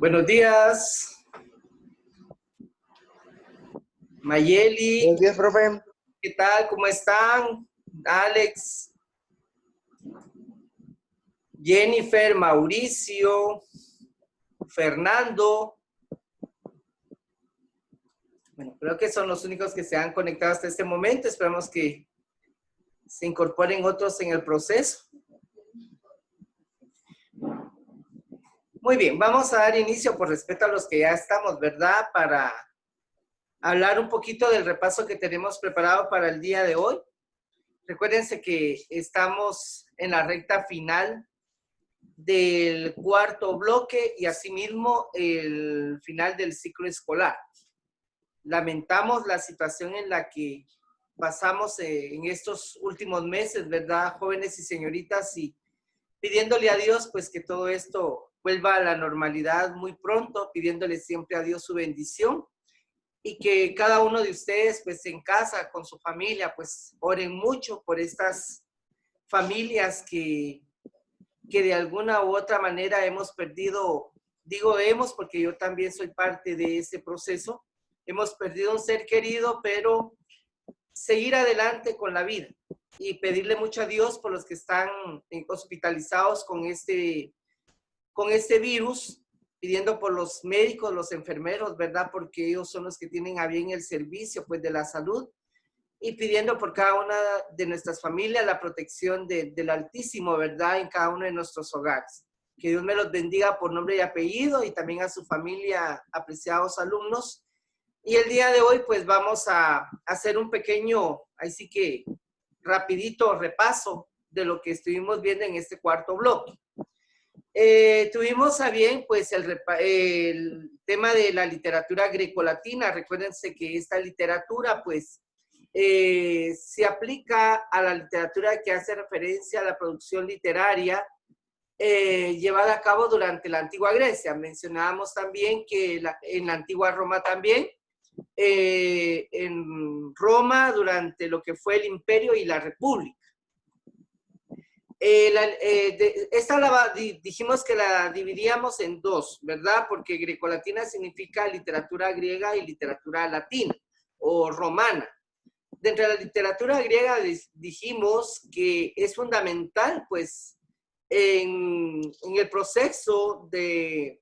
Buenos días, Mayeli. Buenos días, profe. ¿Qué tal? ¿Cómo están? Alex, Jennifer, Mauricio, Fernando. Bueno, creo que son los únicos que se han conectado hasta este momento. Esperamos que se incorporen otros en el proceso. Muy bien, vamos a dar inicio por respeto a los que ya estamos, ¿verdad? Para hablar un poquito del repaso que tenemos preparado para el día de hoy. Recuérdense que estamos en la recta final del cuarto bloque y asimismo el final del ciclo escolar. Lamentamos la situación en la que pasamos en estos últimos meses, ¿verdad, jóvenes y señoritas? Y pidiéndole a Dios, pues, que todo esto vuelva a la normalidad muy pronto, pidiéndole siempre a Dios su bendición y que cada uno de ustedes, pues, en casa, con su familia, pues, oren mucho por estas familias que de alguna u otra manera hemos perdido, digo hemos porque yo también soy parte de ese proceso, hemos perdido un ser querido, pero seguir adelante con la vida y pedirle mucho a Dios por los que están hospitalizados con este virus, pidiendo por los médicos, los enfermeros, ¿verdad? Porque ellos son los que tienen a bien el servicio, pues, de la salud, y pidiendo por cada una de nuestras familias la protección del Altísimo, ¿verdad? En cada uno de nuestros hogares. Que Dios me los bendiga por nombre y apellido y también a su familia, apreciados alumnos. Y el día de hoy, pues, vamos a hacer un pequeño, ahí sí que rapidito repaso de lo que estuvimos viendo en este cuarto bloque. Tuvimos a bien, pues, el tema de la literatura grecolatina. Recuérdense que esta literatura, pues, se aplica a la literatura que hace referencia a la producción literaria llevada a cabo durante la antigua Grecia. Mencionábamos también que en la antigua Roma también, en Roma durante lo que fue el imperio y la república. Dijimos que la dividíamos en dos, ¿verdad? Porque grecolatina significa literatura griega y literatura latina o romana. Dentro de la literatura griega dijimos que es fundamental, pues, en el proceso de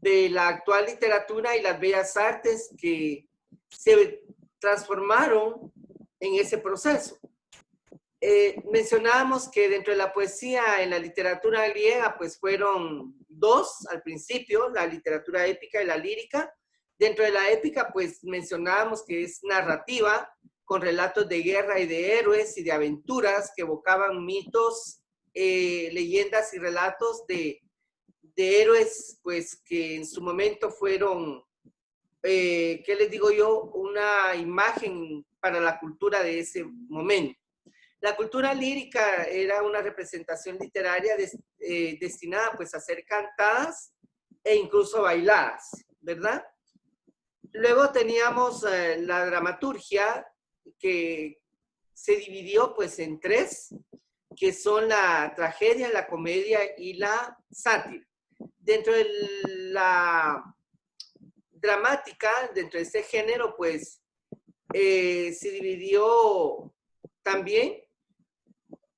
la actual literatura y las bellas artes que se transformaron en ese proceso. Mencionábamos que dentro de la poesía en la literatura griega, pues fueron dos al principio, la literatura épica y la lírica. Dentro de la épica, pues mencionábamos que es narrativa, con relatos de guerra y de héroes y de aventuras que evocaban mitos, leyendas y relatos de héroes, pues que en su momento fueron, ¿qué les digo yo? Una imagen para la cultura de ese momento. La cultura lírica era una representación literaria destinada, pues, a ser cantadas e incluso bailadas, ¿verdad? Luego teníamos la dramaturgia, que se dividió, pues, en tres, que son la tragedia, la comedia y la sátira. Dentro de la dramática, dentro de este género, pues, se dividió también,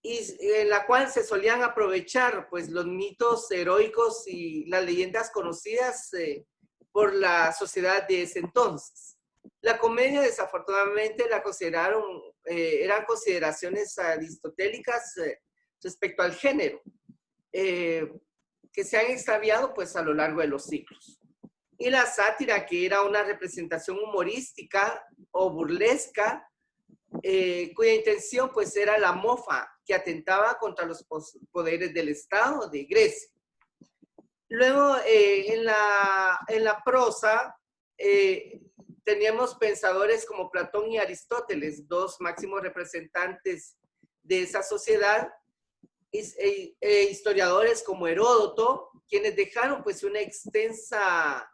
y en la cual se solían aprovechar, pues, los mitos heroicos y las leyendas conocidas por la sociedad de ese entonces. La comedia, desafortunadamente, la consideraron, eran consideraciones aristotélicas respecto al género, que se han extraviado, pues, a lo largo de los siglos. Y la sátira, que era una representación humorística o burlesca, cuya intención, pues, era la mofa, que atentaba contra los poderes del Estado de Grecia. Luego, en la prosa, teníamos pensadores como Platón y Aristóteles, dos máximos representantes de esa sociedad, historiadores como Heródoto, quienes dejaron, pues, una extensa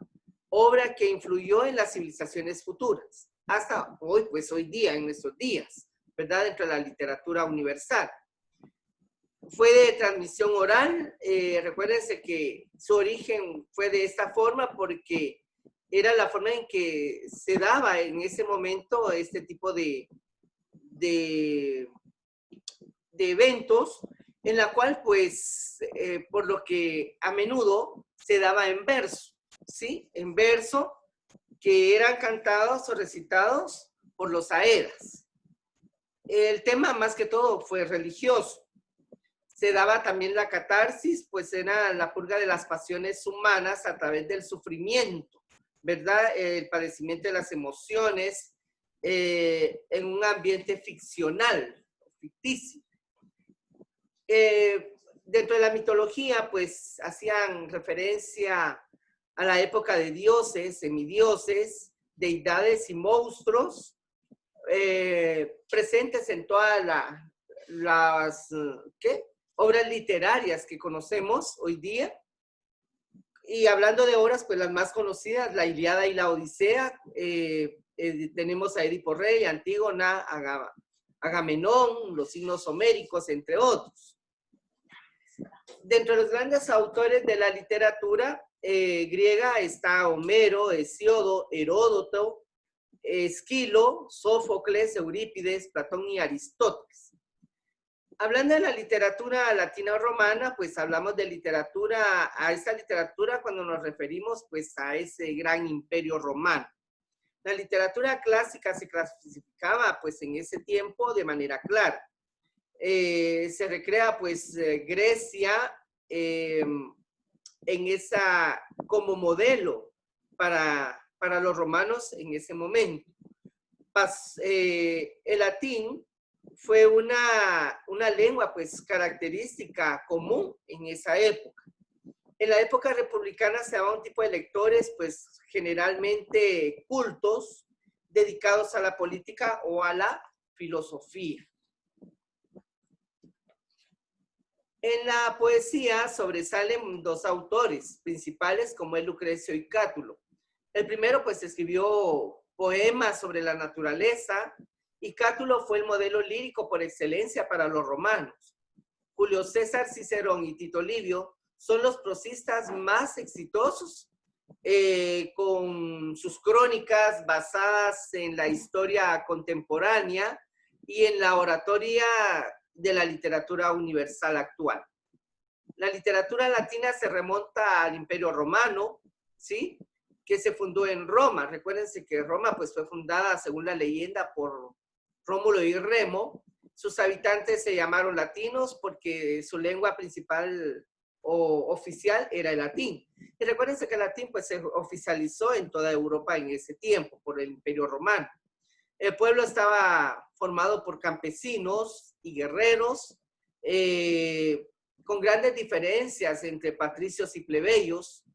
obra que influyó en las civilizaciones futuras, hasta hoy, pues, hoy día, en nuestros días, ¿verdad? Dentro de la literatura universal. fue de transmisión oral. Recuérdense que su origen fue de esta forma porque era la forma en que se daba en ese momento este tipo de eventos, en la cual pues por lo que a menudo se daba en verso, ¿sí? En verso, que eran cantados o recitados por los aedas. El tema más que todo fue religioso. Se daba también la catarsis, pues era la purga de las pasiones humanas a través del sufrimiento, ¿verdad? El padecimiento de las emociones en un ambiente ficcional, ficticio. Dentro de la mitología, pues hacían referencia a la época de dioses, semidioses, deidades y monstruos presentes en todas las obras literarias que conocemos hoy día. Y hablando de obras, pues las más conocidas, la Ilíada y la Odisea, tenemos a Edipo Rey, Antígona, Agamenón, los signos homéricos, entre otros. Dentro de los grandes autores de la literatura griega está Homero, Hesíodo, Heródoto, Esquilo, Sófocles, Eurípides, Platón y Aristóteles. Hablando de la literatura latina o romana, pues hablamos de literatura, a esta literatura cuando nos referimos pues a ese gran imperio romano. La literatura clásica se clasificaba pues en ese tiempo de manera clara. Se recrea pues Grecia en esa, como modelo para los romanos en ese momento. El latín fue una lengua pues característica común en esa época. En la época republicana se daba un tipo de lectores pues generalmente cultos, dedicados a la política o a la filosofía. En la poesía sobresalen dos autores principales como es Lucrecio y Cátulo. El primero pues escribió poemas sobre la naturaleza y Cátulo fue el modelo lírico por excelencia para los romanos. Julio César Cicerón y Tito Livio son los prosistas más exitosos con sus crónicas basadas en la historia contemporánea y en la oratoria de la literatura universal actual. La literatura latina se remonta al Imperio Romano, ¿sí? Que se fundó en Roma. Recuérdense que Roma pues, fue fundada, según la leyenda, por Rómulo y Remo. Sus habitantes se llamaron latinos porque su lengua principal o oficial era el latín. Y recuérdense que el latín pues, se oficializó en toda Europa en ese tiempo por el Imperio Romano. El pueblo estaba formado por campesinos y guerreros, con grandes diferencias entre patricios y plebeyos,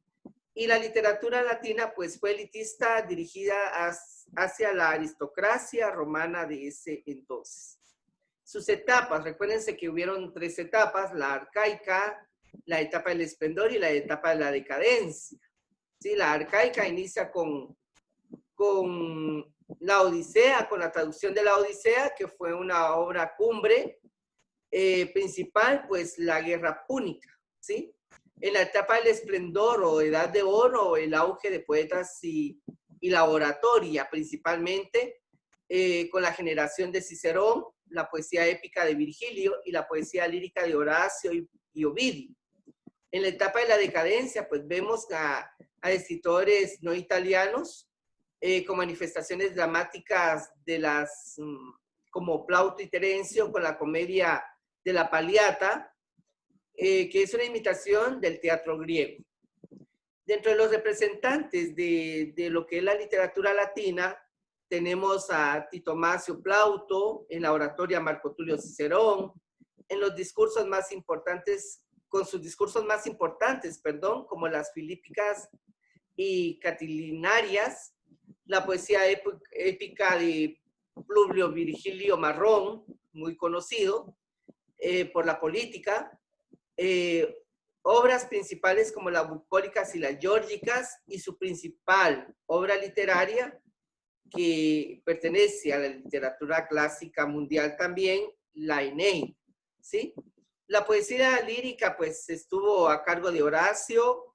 y la literatura latina pues fue elitista, dirigida hacia la aristocracia romana de ese entonces. Sus etapas, recuérdense que hubieron 3 etapas, la arcaica, la etapa del esplendor y la etapa de la decadencia. ¿Sí? La arcaica inicia con la Odisea, con la traducción de la Odisea, que fue una obra cumbre principal, pues la guerra púnica, ¿sí? En la etapa del esplendor o edad de oro, el auge de poetas y la oratoria principalmente, con la generación de Cicerón, la poesía épica de Virgilio y la poesía lírica de Horacio y Ovidio. En la etapa de la decadencia, pues vemos a escritores no italianos, con manifestaciones dramáticas de como Plauto y Terencio con la comedia de la Paliata, que es una imitación del teatro griego. Dentro de los representantes de lo que es la literatura latina, tenemos a Tito Macio Plauto, en la oratoria Marco Tulio Cicerón, en los discursos más importantes, con sus discursos más importantes, perdón, como las Filípicas y Catilinarias, la poesía épica de Publio Virgilio Marrón, muy conocido por la política, obras principales como las bucólicas y las geórgicas, y su principal obra literaria, que pertenece a la literatura clásica mundial también, la Eneida, ¿sí? La poesía lírica pues estuvo a cargo de Horacio,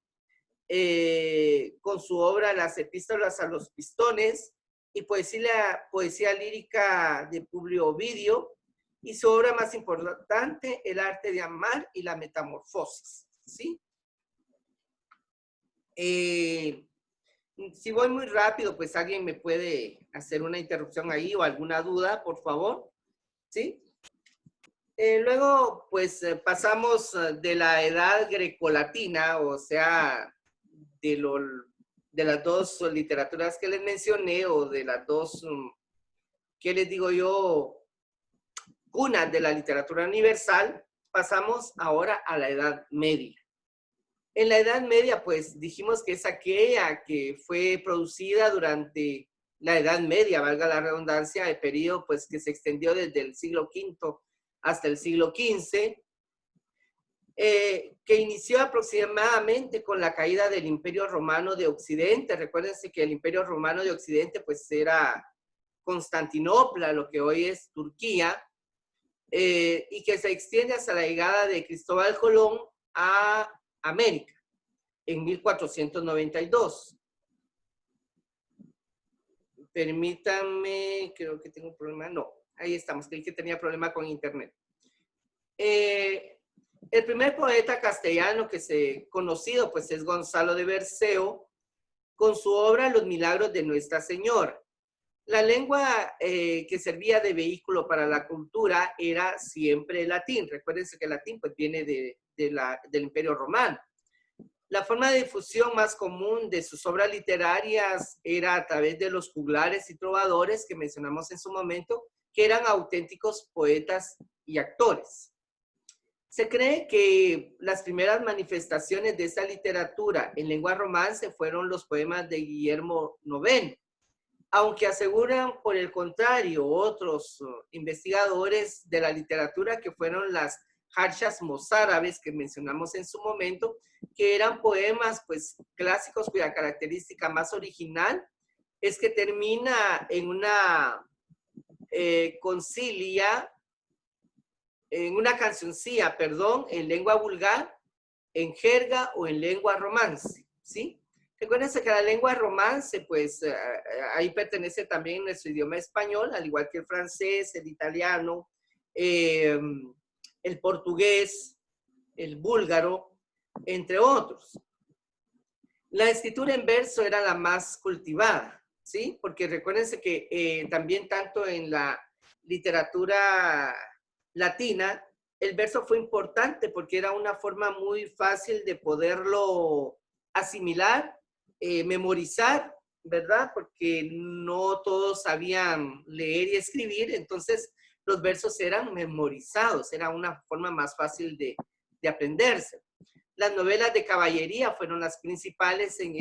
con su obra Las epístolas a los pistones, y poesía lírica de Publio Ovidio, y su obra más importante, El arte de amar y la metamorfosis, ¿sí? Si voy muy rápido, pues alguien me puede hacer una interrupción ahí o alguna duda, por favor, ¿sí? Luego, pues pasamos de la edad grecolatina, o sea, de las dos literaturas que les mencioné, o de las dos, ¿qué les digo yo? Cunas de la literatura universal, pasamos ahora a la Edad Media. En la Edad Media, pues dijimos que es aquella que fue producida durante la Edad Media, valga la redundancia, el periodo pues que se extendió desde el siglo V hasta el siglo XV, que inició aproximadamente con la caída del Imperio Romano de Occidente. Recuérdense que el Imperio Romano de Occidente pues era Constantinopla, lo que hoy es Turquía, y que se extiende hasta la llegada de Cristóbal Colón a América en 1492. Permítanme, creo que tengo un problema. No, ahí estamos, creí que tenía problema con internet. El primer poeta castellano que se conocido pues es Gonzalo de Berceo, con su obra Los Milagros de Nuestra Señora. La lengua que servía de vehículo para la cultura era siempre el latín. Recuérdense que el latín pues viene del Imperio Romano. La forma de difusión más común de sus obras literarias era a través de los juglares y trovadores que mencionamos en su momento, que eran auténticos poetas y actores. Se cree que las primeras manifestaciones de esta literatura en lengua romance fueron los poemas de Guillermo IX, aunque aseguran por el contrario otros investigadores de la literatura que fueron las jarchas mozárabes que mencionamos en su momento, que eran poemas pues clásicos cuya característica más original es que termina en una concilia, en una cancioncilla, perdón, en lengua vulgar, en jerga o en lengua romance, ¿sí? Recuérdense que la lengua romance, pues ahí pertenece también nuestro idioma español, al igual que el francés, el italiano, el portugués, el búlgaro, entre otros. La escritura en verso era la más cultivada, ¿sí? Porque recuérdense que también tanto en la literatura latina, el verso fue importante porque era una forma muy fácil de poderlo asimilar, memorizar, ¿verdad? Porque no todos sabían leer y escribir, entonces los versos eran memorizados, era una forma más fácil de aprenderse. Las novelas de caballería fueron las principales en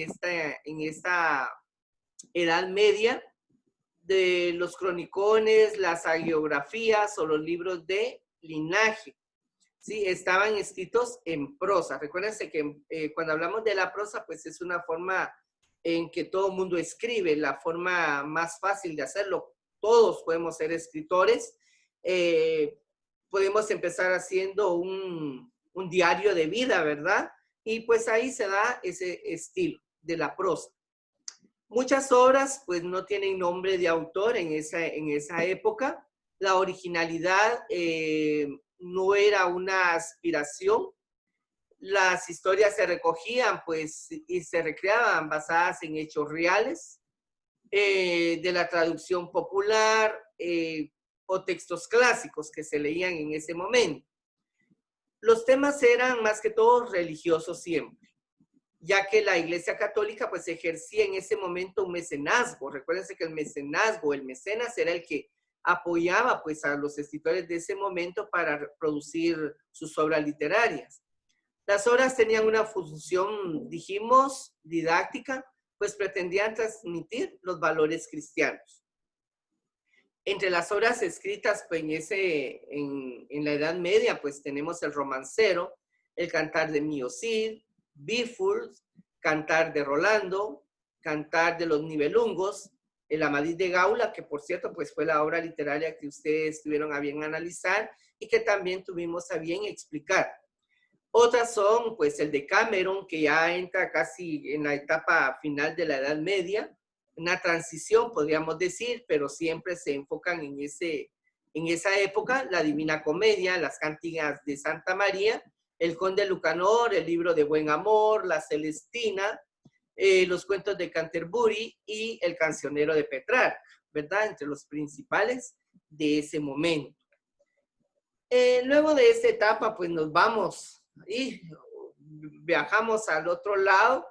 esta Edad Media, de los cronicones, las hagiografías o los libros de linaje. Sí, estaban escritos en prosa. Recuérdense que cuando hablamos de la prosa, pues es una forma en que todo el mundo escribe, la forma más fácil de hacerlo. Todos podemos ser escritores. Podemos empezar haciendo un diario de vida, ¿verdad? Y pues ahí se da ese estilo de la prosa. Muchas obras pues no tienen nombre de autor en esa época. La originalidad no era una aspiración. Las historias se recogían pues y se recreaban basadas en hechos reales, de la traducción popular o textos clásicos que se leían en ese momento. Los temas eran más que todo religiosos siempre, ya que la Iglesia Católica pues ejercía en ese momento un mecenazgo. Recuérdense que el mecenazgo, el mecenas era el que apoyaba pues a los escritores de ese momento para producir sus obras literarias. Las obras tenían una función, dijimos, didáctica, pues pretendían transmitir los valores cristianos. Entre las obras escritas pues, en la Edad Media, pues tenemos el romancero, el Cantar de Mío Cid, Bíful, Cantar de Rolando, Cantar de los Nibelungos, el Amadís de Gaula, que por cierto pues fue la obra literaria que ustedes tuvieron a bien analizar, y que también tuvimos a bien explicar. Otras son, pues, el Decameron, que ya entra casi en la etapa final de la Edad Media, una transición, podríamos decir, pero siempre se enfocan en esa época, la Divina Comedia, las Cantigas de Santa María, el Conde Lucanor, el Libro de Buen Amor, la Celestina, los cuentos de Canterbury y el Cancionero de Petrarca, ¿verdad? Entre los principales de ese momento. Luego de esta etapa, pues nos vamos y viajamos al otro lado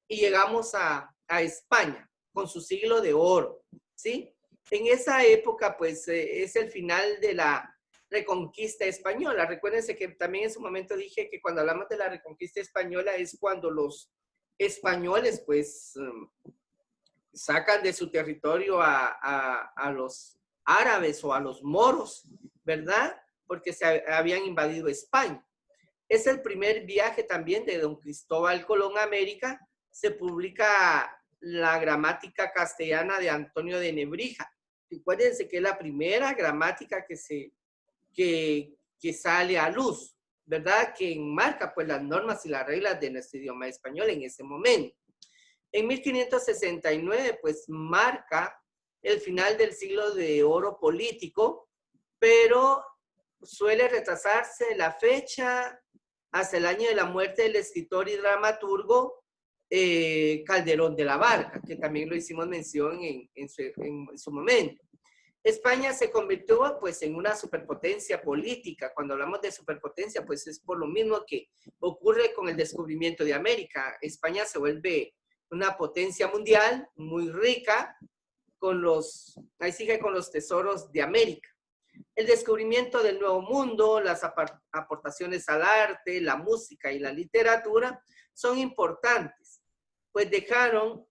y llegamos a España con su siglo de oro, ¿sí? En esa época, pues, es el final de la Reconquista española. Recuérdense que también en su momento dije que cuando hablamos de la Reconquista española es cuando los españoles, pues, sacan de su territorio a los árabes o a los moros, ¿verdad? Porque se habían invadido España. Es el primer viaje también de don Cristóbal Colón a América. Se publica la gramática castellana de Antonio de Nebrija. Recuérdense que es la primera gramática que sale a luz, ¿verdad? Que enmarca pues las normas y las reglas de nuestro idioma español en ese momento. En 1569 pues marca el final del siglo de oro político, pero suele retrasarse la fecha hasta el año de la muerte del escritor y dramaturgo Calderón de la Barca, que también lo hicimos mención en su momento. España se convirtió pues en una superpotencia política. Cuando hablamos de superpotencia, pues es por lo mismo que ocurre con el descubrimiento de América. España se vuelve una potencia mundial muy rica, ahí sigue con los tesoros de América. El descubrimiento del Nuevo Mundo, las aportaciones al arte, la música y la literatura son importantes, pues dejaron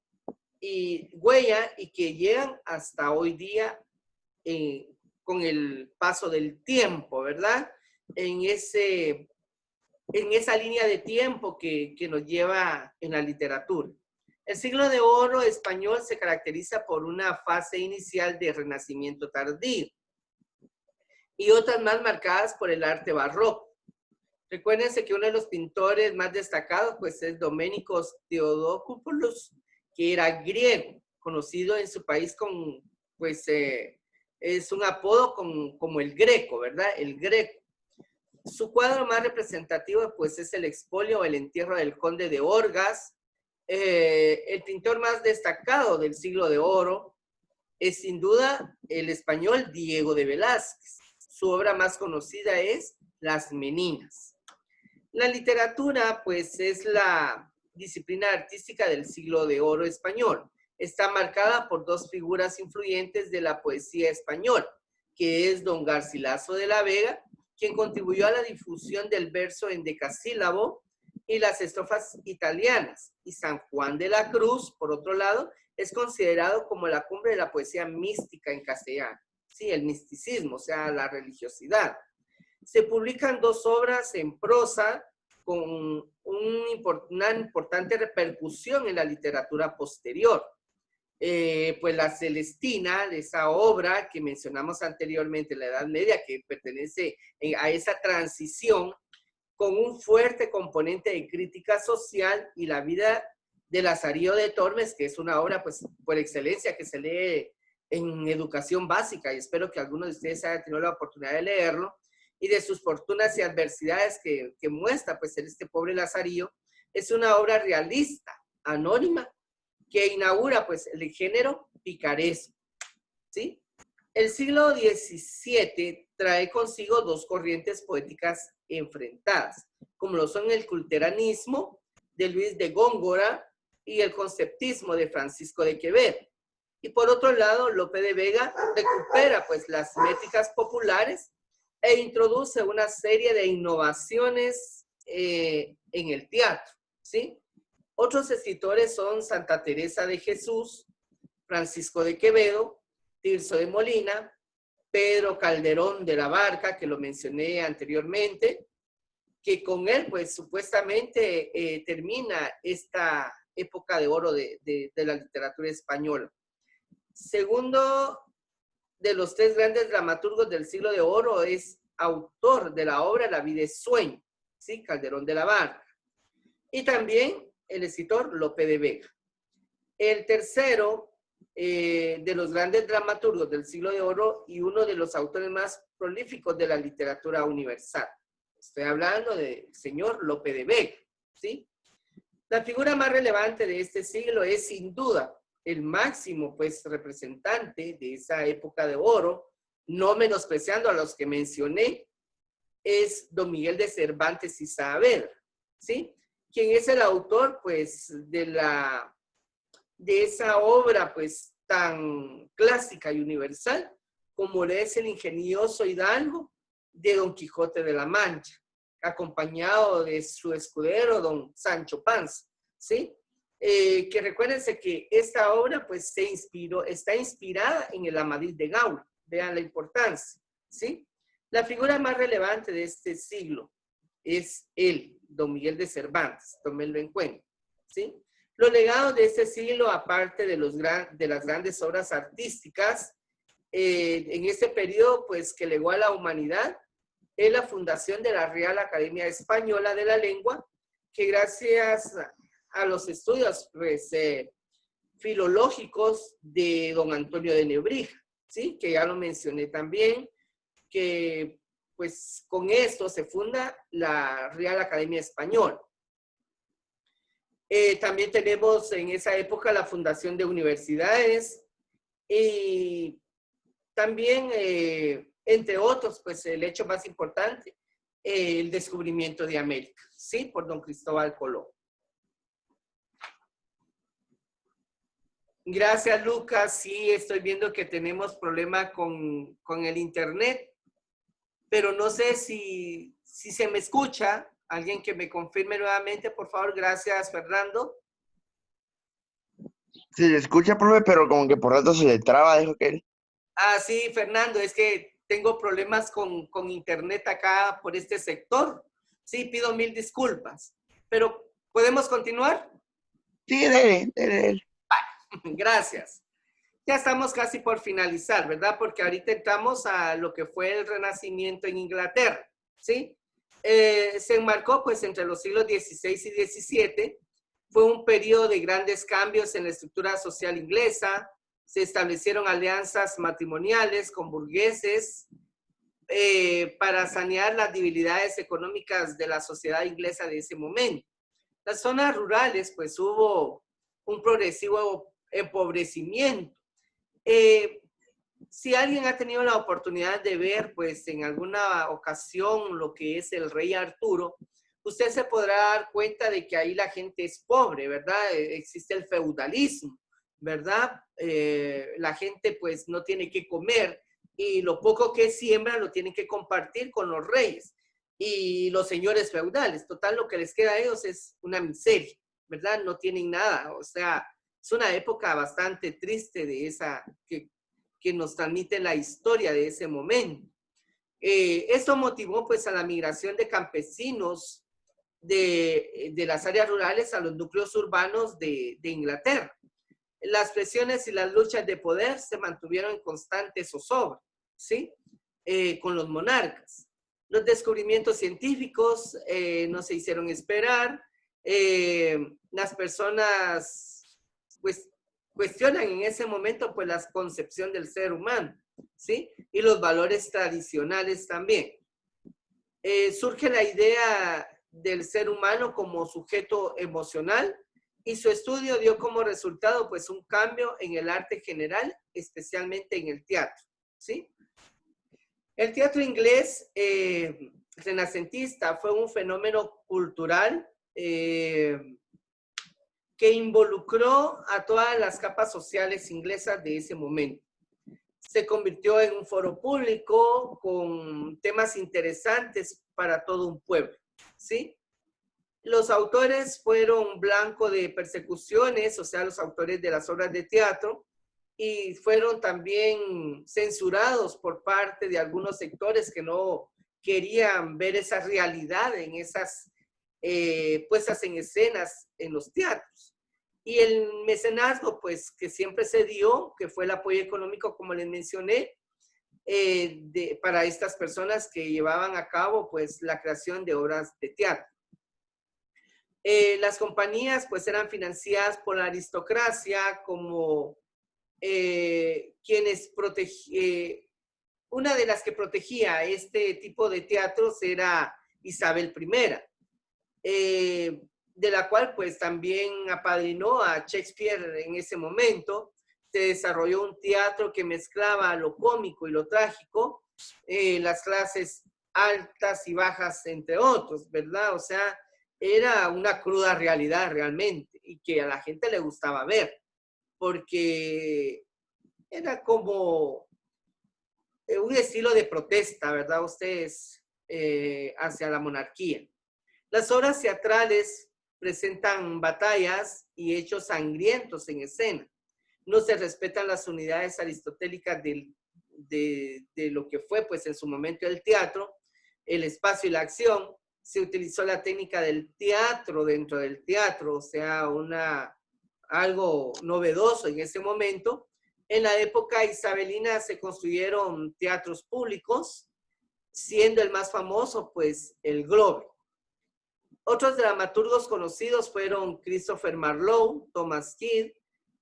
huella y que llegan hasta hoy día con el paso del tiempo, ¿verdad? En esa línea de tiempo que nos lleva en la literatura. El siglo de oro español se caracteriza por una fase inicial de renacimiento tardío y otras más marcadas por el arte barroco. Recuérdense que uno de los pintores más destacados pues es Doménicos Theodocopoulos, que era griego, conocido en su país con, pues, es un apodo como el Greco, ¿verdad? El Greco. Su cuadro más representativo pues es el expolio o el entierro del conde de Orgaz. El pintor más destacado del siglo de oro es sin duda el español Diego de Velázquez. Su obra más conocida es Las Meninas. La literatura, pues, es la disciplina artística del siglo de oro español. Está marcada por dos figuras influyentes de la poesía española, que es don Garcilaso de la Vega, quien contribuyó a la difusión del verso en decasílabo y las estrofas italianas, y San Juan de la Cruz, por otro lado, es considerado como la cumbre de la poesía mística en castellano. Sí, el misticismo, o sea, la religiosidad. Se publican dos obras en prosa con una importante repercusión en la literatura posterior. Pues la Celestina, de esa obra que mencionamos anteriormente, la Edad Media, que pertenece a esa transición con un fuerte componente de crítica social, y la vida de Lazarillo de Tormes, que es una obra pues por excelencia que se lee en educación básica, y espero que algunos de ustedes hayan tenido la oportunidad de leerlo, y de sus fortunas y adversidades que muestra pues este pobre Lazarillo. Es una obra realista, anónima, que inaugura pues el género picaresco, ¿sí? El siglo XVII trae consigo dos corrientes poéticas enfrentadas, como lo son el culteranismo de Luis de Góngora y el conceptismo de Francisco de Quevedo. Y por otro lado, Lope de Vega recupera pues las métricas populares e introduce una serie de innovaciones en el teatro, ¿sí? Otros escritores son Santa Teresa de Jesús, Francisco de Quevedo, Tirso de Molina, Pedro Calderón de la Barca, que lo mencioné anteriormente, que con él, pues, supuestamente termina esta época de oro de la literatura española. Segundo de los tres grandes dramaturgos del siglo de oro es autor de la obra La vida es sueño, ¿sí? Calderón de la Barca. Y también el escritor Lope de Vega. El tercero de los grandes dramaturgos del siglo de oro y uno de los autores más prolíficos de la literatura universal. Estoy hablando del señor Lope de Vega, ¿sí? La figura más relevante de este siglo es sin duda el máximo pues representante de esa época de oro, no menospreciando a los que mencioné, es don Miguel de Cervantes y Saavedra, ¿sí? Quien es el autor pues de esa obra pues tan clásica y universal como es el ingenioso hidalgo de Don Quijote de la Mancha, acompañado de su escudero don Sancho Panza, ¿sí? Que recuérdense que esta obra pues está inspirada en el Amadís de Gaula, vean la importancia, ¿sí? La figura más relevante de este siglo es él, don Miguel de Cervantes, tómenlo en cuenta, ¿sí? Los legados de este siglo, aparte de las grandes obras artísticas, en este periodo, pues, que legó a la humanidad, es la fundación de la Real Academia Española de la Lengua, que gracias a los estudios, pues, filológicos de don Antonio de Nebrija, ¿sí? Que ya lo mencioné también, que, pues, con esto se funda la Real Academia Española. También tenemos en esa época la fundación de universidades y también, entre otros, pues el hecho más importante, el descubrimiento de América, ¿sí? Por don Cristóbal Colón. Gracias, Lucas. Sí, estoy viendo que tenemos problema con el internet, pero no sé si se me escucha. Alguien que me confirme nuevamente, por favor. Gracias, Fernando. Sí, se escucha, profe, pero como que por rato se le traba, dijo que él. Ah, sí, Fernando, es que tengo problemas con internet acá por este sector. Sí, pido mil disculpas. Pero, ¿podemos continuar? Sí, dele. Gracias. Ya estamos casi por finalizar, ¿verdad? Porque ahorita entramos a lo que fue el Renacimiento en Inglaterra, ¿sí? Se enmarcó pues entre los siglos XVI y XVII. Fue un periodo de grandes cambios en la estructura social inglesa. Se establecieron alianzas matrimoniales con burgueses para sanear las debilidades económicas de la sociedad inglesa de ese momento. Las zonas rurales, pues hubo un progresivo empobrecimiento. Si alguien ha tenido la oportunidad de ver, pues en alguna ocasión lo que es el rey Arturo, usted se podrá dar cuenta de que ahí la gente es pobre, ¿verdad? Existe el feudalismo, ¿verdad? La gente pues no tiene que comer y lo poco que siembra lo tienen que compartir con los reyes y los señores feudales. Total, lo que les queda a ellos es una miseria, ¿verdad? No tienen nada, o sea, es una época bastante triste de esa, que nos transmite la historia de ese momento. Esto motivó pues a la migración de campesinos de las áreas rurales a los núcleos urbanos de Inglaterra. Las presiones y las luchas de poder se mantuvieron en constante zozobra, ¿sí? Con los monarcas. Los descubrimientos científicos no se hicieron esperar. Las personas pues cuestionan en ese momento pues la concepción del ser humano, ¿sí? Y los valores tradicionales también. Surge la idea del ser humano como sujeto emocional y su estudio dio como resultado pues un cambio en el arte general, especialmente en el teatro, ¿sí? El teatro inglés renacentista fue un fenómeno cultural que involucró a todas las capas sociales inglesas de ese momento. Se convirtió en un foro público con temas interesantes para todo un pueblo, ¿sí? Los autores fueron blanco de persecuciones, o sea, los autores de las obras de teatro, y fueron también censurados por parte de algunos sectores que no querían ver esa realidad en esas puestas en escenas en los teatros. Y el mecenazgo, pues, que siempre se dio, que fue el apoyo económico, como les mencioné, para estas personas que llevaban a cabo pues la creación de obras de teatro. Las compañías pues eran financiadas por la aristocracia como quienes una de las que protegía este tipo de teatros era Isabel I, de la cual pues también apadrinó a Shakespeare en ese momento. Se desarrolló un teatro que mezclaba lo cómico y lo trágico, las clases altas y bajas, entre otros, ¿verdad? O sea, era una cruda realidad realmente y que a la gente le gustaba ver, porque era como un estilo de protesta, ¿verdad? Ustedes, hacia la monarquía. Las obras teatrales presentan batallas y hechos sangrientos en escena. No se respetan las unidades aristotélicas de lo que fue pues en su momento el teatro, el espacio y la acción. Se utilizó la técnica del teatro dentro del teatro, o sea, algo novedoso en ese momento. En la época isabelina se construyeron teatros públicos, siendo el más famoso pues el Globe. Otros dramaturgos conocidos fueron Christopher Marlowe, Thomas Kidd.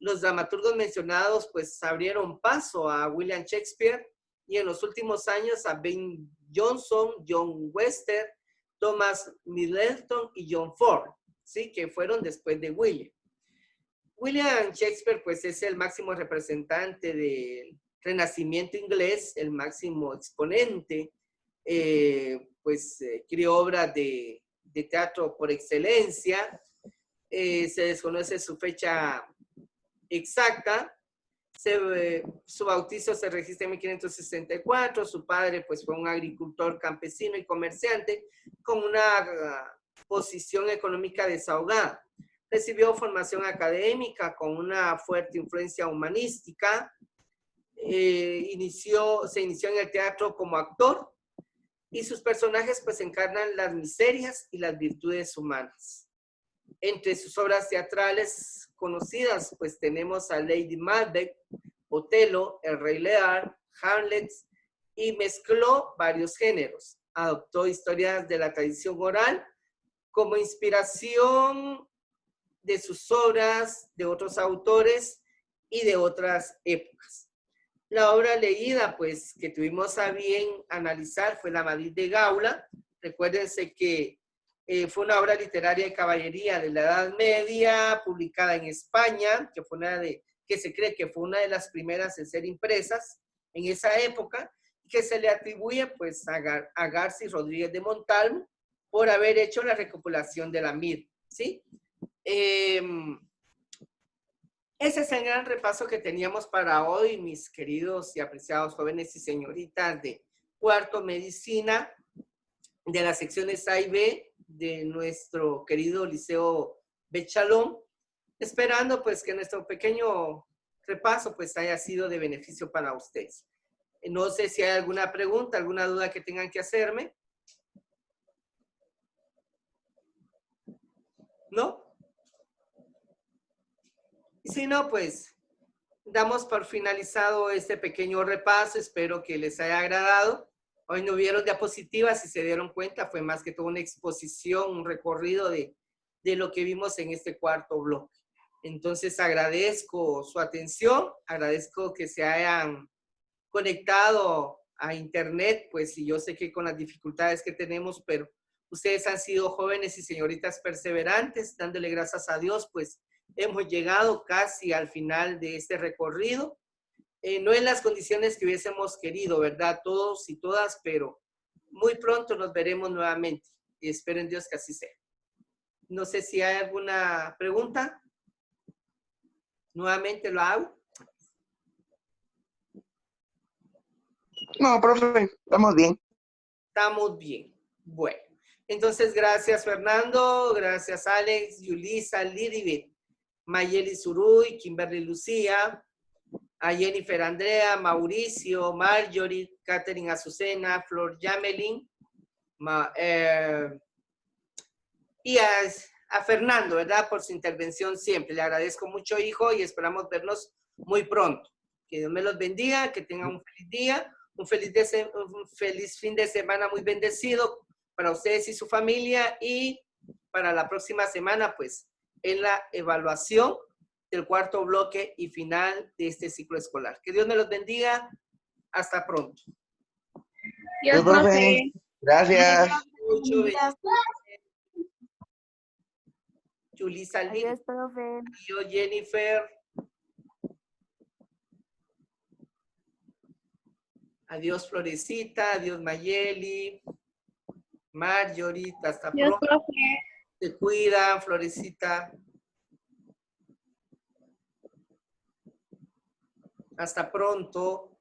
Los dramaturgos mencionados pues abrieron paso a William Shakespeare y en los últimos años a Ben Jonson, John Webster, Thomas Middleton y John Ford, ¿sí? Que fueron después de William. William Shakespeare pues es el máximo representante del Renacimiento inglés, el máximo exponente, creó obras de teatro por excelencia. Se desconoce su fecha exacta. Su bautizo se registra en 1564. Su padre pues fue un agricultor campesino y comerciante con una posición económica desahogada. Recibió formación académica con una fuerte influencia humanística. Se inició en el teatro como actor y sus personajes pues encarnan las miserias y las virtudes humanas. Entre sus obras teatrales conocidas pues tenemos a Lady Macbeth, Otelo, El Rey Lear, Hamlet, y mezcló varios géneros. Adoptó historias de la tradición oral como inspiración de sus obras, de otros autores y de otras épocas. La obra leída, pues, que tuvimos a bien analizar fue La Madrid de Gaula. Recuérdense que fue una obra literaria de caballería de la Edad Media, publicada en España, que se cree que fue una de las primeras en ser impresas en esa época, que se le atribuye, pues, a García Rodríguez de Montalvo por haber hecho la recopilación de la MIR, ¿sí? Ese es el gran repaso que teníamos para hoy, mis queridos y apreciados jóvenes y señoritas de cuarto medicina, de las secciones A y B de nuestro querido Liceo Bechalón, esperando pues que nuestro pequeño repaso pues haya sido de beneficio para ustedes. No sé si hay alguna pregunta, alguna duda que tengan que hacerme. ¿No? Y si no, pues damos por finalizado este pequeño repaso. Espero que les haya agradado. Hoy no hubieron diapositivas, si se dieron cuenta, fue más que todo una exposición, un recorrido de lo que vimos en este cuarto bloque. Entonces agradezco su atención, agradezco que se hayan conectado a internet, pues y yo sé que con las dificultades que tenemos, pero ustedes han sido jóvenes y señoritas perseverantes, dándole gracias a Dios, pues hemos llegado casi al final de este recorrido. No en las condiciones que hubiésemos querido, ¿verdad? Todos y todas, pero muy pronto nos veremos nuevamente y espero en Dios que así sea. No sé si hay alguna pregunta. Nuevamente lo hago. No, profe, estamos bien. Estamos bien. Bueno, entonces gracias Fernando, gracias Alex, Yulisa, Lidibet, Mayeli Zuruy, Kimberly Lucía, a Jennifer Andrea, Mauricio, Marjorie, Catherine Azucena, Flor Yamelin, y a Fernando, ¿verdad? Por su intervención siempre. Le agradezco mucho, hijo, y esperamos vernos muy pronto. Que Dios me los bendiga, que tengan un feliz día, un feliz fin de semana muy bendecido para ustedes y su familia, y para la próxima semana, pues, en la evaluación del cuarto bloque y final de este ciclo escolar. Que Dios me los bendiga. Hasta pronto. Dios, profe. Gracias. Mucho Julissa, Adiós, profe. yo, Jennifer. Adiós, Florecita. Adiós, Mayeli. Marjorie, hasta Adiós, pronto. profe. Te cuida, Florecita. Hasta pronto.